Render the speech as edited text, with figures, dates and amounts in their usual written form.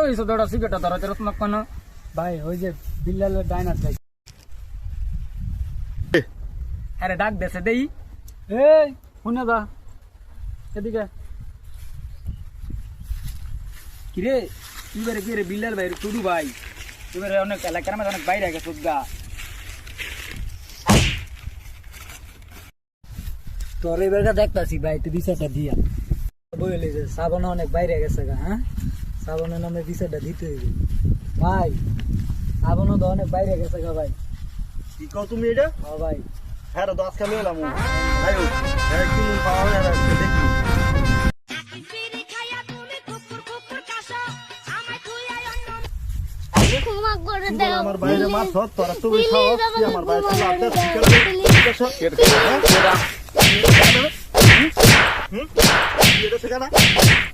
হইছে দড়া সিগারেটটা ধরা তেরস না কোন ভাই ওই যে বিল্লালের ডাইনার ভাই আরে ডাক দেছে দেই এই শুনে দা এদিকে কিরে এবারে কি রে বিল্লাল ভাই টুডু ভাই এবারে অনেক এলাকার মধ্যে অনেক বাইরে গেছে গা তোর এবারটা দেখতাছি ভাই তুই বিচারটা দিয়া বলে যে শ্রাবণ অনেক বাইরে গেছে গা হ্যাঁ শ্রাবণের নামে বিচারটা দিতে হইবে ভাই শ্রাবণও তো অনেক বাইরে গেছে গা ভাই কি কও তুমি এটা হ্যাঁ ভাই হ্যাঁ রে 10 কালে এলাম আয়ো হ্যাঁ কি মন পাওয়া যায় দেখি আমার বাইরে মাছ ধর তোরা তুমি খাও কি আমার বাইরে আছে ঠিক আছে এটা সেখানে